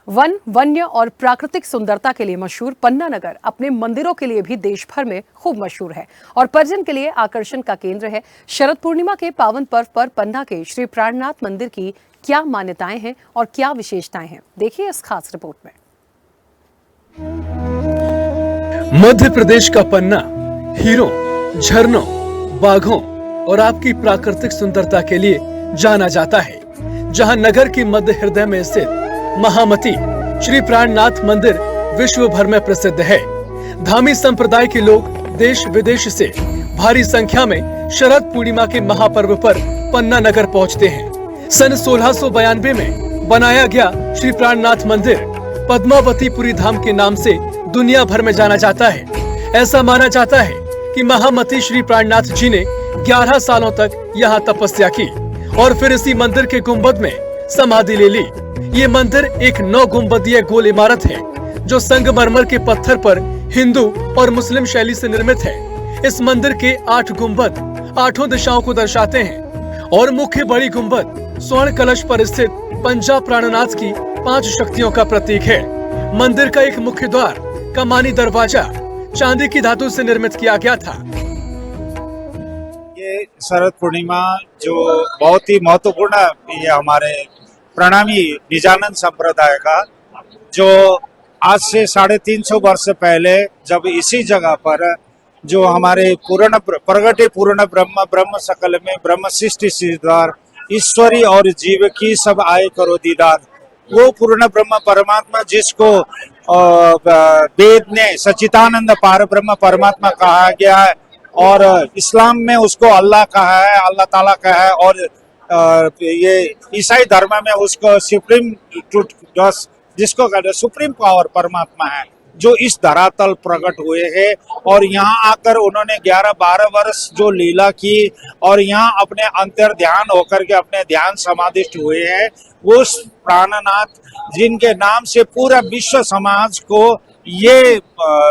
One, वन्य और प्राकृतिक सुंदरता के लिए मशहूर पन्ना नगर अपने मंदिरों के लिए भी देश भर में खूब मशहूर है और पर्यटन के लिए आकर्षण का केंद्र है। शरद पूर्णिमा के पावन पर्व पर पन्ना के श्री प्राणनाथ मंदिर की क्या मान्यताएं हैं और क्या विशेषताएं हैं, देखिए इस खास रिपोर्ट में। मध्य प्रदेश का पन्ना हीरों, झरनों, बाघों और आपकी प्राकृतिक सुंदरता के लिए जाना जाता है, जहां नगर की मध्य हृदय में स्थित महामती श्री प्राणनाथ मंदिर विश्व भर में प्रसिद्ध है। धामी संप्रदाय के लोग देश विदेश से भारी संख्या में शरद पूर्णिमा के महापर्व पर पन्ना नगर पहुंचते हैं। सन 1692 में बनाया गया श्री प्राणनाथ मंदिर पद्मावतीपुरी धाम के नाम से दुनिया भर में जाना जाता है। ऐसा माना जाता है कि महामती श्री प्राणनाथ जी ने 11 सालों तक यहाँ तपस्या की और फिर इसी मंदिर के गुंबद में समाधि ले ली। ये मंदिर एक 9 गुंबदीय गोल इमारत है जो संगमरमर के पत्थर पर हिंदू और मुस्लिम शैली से निर्मित है। इस मंदिर के 8 गुंबद 8 दिशाओं को दर्शाते हैं और मुख्य बड़ी गुंबद स्वर्ण कलश पर स्थित पंजा प्राणनाथ की 5 शक्तियों का प्रतीक है। मंदिर का एक मुख्य द्वार कमानी दरवाजा चांदी की धातु से निर्मित किया गया था। ये शरद पूर्णिमा जो बहुत ही महत्वपूर्ण ये हमारे प्रणामी निजानंद संप्रदाय का, जो आज से 350 वर्ष पहले जब इसी जगह पर जो हमारे पूर्ण प्रगटे पूर्ण ब्रह्म सकल में ब्रह्म सृष्टि सिद्धार ईश्वरी और जीव की सब आए करो दीदार, वो पूर्ण ब्रह्म परमात्मा जिसको वेद ने सच्चिदानंद पार ब्रह्म परमात्मा कहा गया है और इस्लाम में उसको अल्लाह कहा है, अल्लाह ताला कहा है और ये ईसाई धर्म में उसको सुप्रीम ट्रुथ जिसको कहते हैं सुप्रीम पावर परमात्मा है, जो इस धरातल प्रकट हुए हैं और यहाँ आकर उन्होंने 11-12 वर्ष जो लीला की और यहाँ अपने अंतर ध्यान होकर के अपने ध्यान समाधिष्ट हुए हैं। उस प्राणनाथ जिनके नाम से पूरा विश्व समाज को ये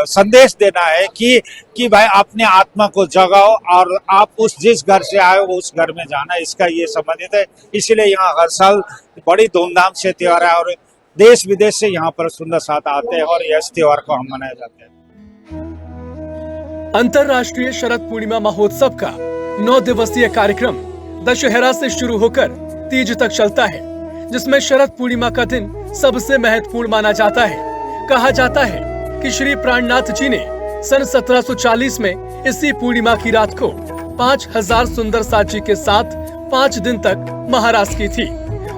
संदेश देना है कि भाई अपने आत्मा को जगाओ और आप उस जिस घर से आए हो उस घर में जाना, इसका ये संबंधित है। इसलिए यहाँ हर साल बड़ी धूमधाम से त्योहार है और देश विदेश से यहाँ पर सुंदर साथ आते हैं और इस त्योहार को हम मनाए जाते हैं। अंतर्राष्ट्रीय शरद पूर्णिमा महोत्सव का 9 दिवसीय कार्यक्रम दशहरा से शुरू होकर तीज तक चलता है, जिसमें शरद पूर्णिमा का दिन सबसे महत्वपूर्ण माना जाता है। कहा जाता है कि श्री प्राणनाथ जी ने सन 1740 में इसी पूर्णिमा की रात को 5000 सुंदर साची के साथ 5 दिन तक महाराज की थी।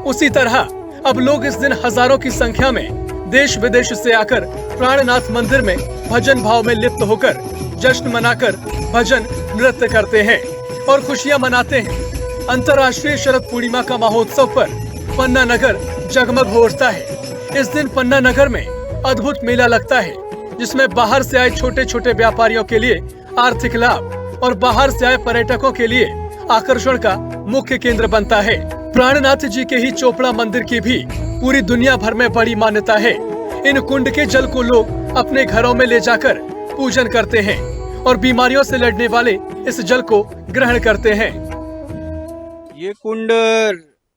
उसी तरह अब लोग इस दिन हजारों की संख्या में देश विदेश से आकर प्राणनाथ मंदिर में भजन भाव में लिप्त होकर जश्न मनाकर भजन नृत्य करते हैं और खुशियां मनाते हैं। अंतर्राष्ट्रीय शरद पूर्णिमा का महोत्सव पर पन्ना नगर जगमग हो उठता है। इस दिन पन्ना नगर में अद्भुत मेला लगता है, जिसमें बाहर से आए छोटे छोटे व्यापारियों के लिए आर्थिक लाभ और बाहर से आए पर्यटकों के लिए आकर्षण का मुख्य केंद्र बनता है। प्राणनाथ जी के ही चोपड़ा मंदिर की भी पूरी दुनिया भर में बड़ी मान्यता है। इन कुंड के जल को लोग अपने घरों में ले जाकर पूजन करते हैं और बीमारियों से लड़ने वाले इस जल को ग्रहण करते हैं। ये कुंड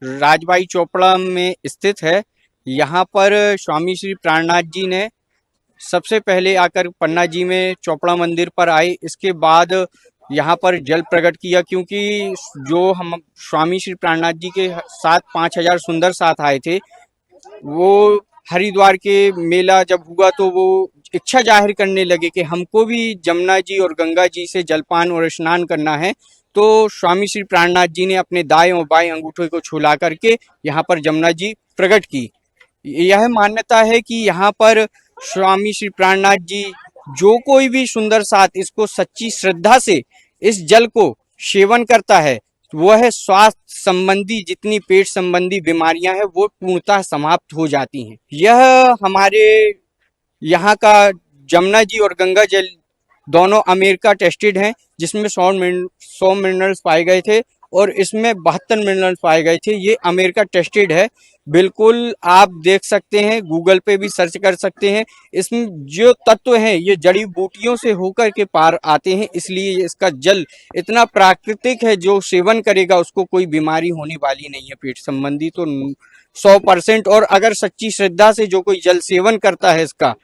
राजबाई चोपड़ा में स्थित है। यहाँ पर स्वामी श्री प्राणनाथ जी ने सबसे पहले आकर पन्ना जी में चोपड़ा मंदिर पर आए। इसके बाद यहाँ पर जल प्रकट किया, क्योंकि जो हम स्वामी श्री प्राणनाथ जी के साथ 5000 सुंदर साथ आए थे, वो हरिद्वार के मेला जब हुआ तो वो इच्छा जाहिर करने लगे कि हमको भी जमुना जी और गंगा जी से जलपान और स्नान करना है। तो स्वामी श्री प्राणनाथ जी ने अपने दाएं और बाएं अंगूठे को छुला करके यहाँ पर जमुना जी प्रकट की। यह मान्यता है कि यहाँ पर स्वामी श्री प्राणनाथ जी जो कोई भी सुंदर साथ इसको सच्ची श्रद्धा से इस जल को सेवन करता है, वह स्वास्थ्य संबंधी जितनी पेट संबंधी बीमारियां हैं वो पूर्णतः समाप्त हो जाती हैं। यह हमारे यहाँ का जमुना जी और गंगा जल दोनों अमेरिका टेस्टेड हैं, जिसमें 100 मिनरल्स पाए गए थे और इसमें 72 मिनरल्स पाए गए थे। ये अमेरिका टेस्टेड है, बिल्कुल आप देख सकते हैं, गूगल पे भी सर्च कर सकते हैं। इसमें जो तत्व हैं ये जड़ी बूटियों से होकर के पार आते हैं, इसलिए इसका जल इतना प्राकृतिक है, जो सेवन करेगा उसको कोई बीमारी होने वाली नहीं है पेट संबंधी। तो 100%। और अगर सच्ची श्रद्धा से जो कोई जल सेवन करता है इसका,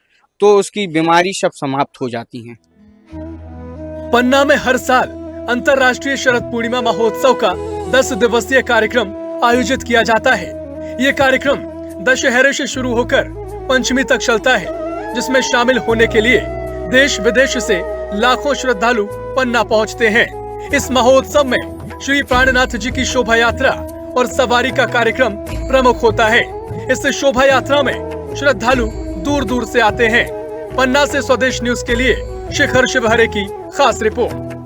तो उसकी बीमारी सब समाप्त हो जाती हैं। पन्ना में हर साल अंतर्राष्ट्रीय शरद पूर्णिमा महोत्सव का 10 दिवसीय कार्यक्रम आयोजित किया जाता है। ये कार्यक्रम दशहरे से शुरू होकर पंचमी तक चलता है, जिसमें शामिल होने के लिए देश विदेश से लाखों श्रद्धालु पन्ना पहुंचते हैं। इस महोत्सव में श्री प्राणनाथ जी की शोभा यात्रा और सवारी का कार्यक्रम प्रमुख होता है। इस शोभा यात्रा में श्रद्धालु दूर दूर से आते हैं। पन्ना से स्वदेश न्यूज के लिए शिखर शिवहरे की खास रिपोर्ट।